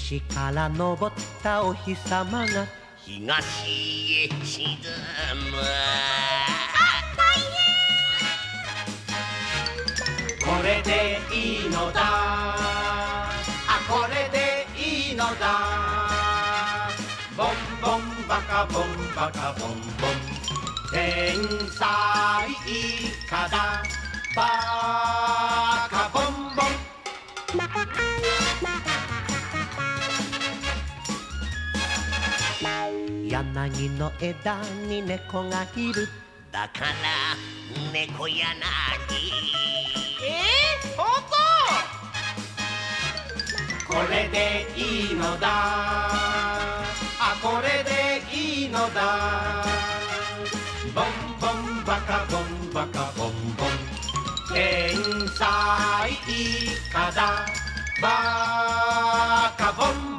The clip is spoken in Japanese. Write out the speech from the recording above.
西から昇ったお日様が東へ沈む。これでいいのだ、これでいいのだ。ボンボンバカボンバカボンボン、天才イカだ、バカボンボン。柳の枝に猫がいる。だから猫柳。本これでいいのだ、これでいいのだ。ボンボンバカボンバカボンボン、天才イカだ、バカボンボン。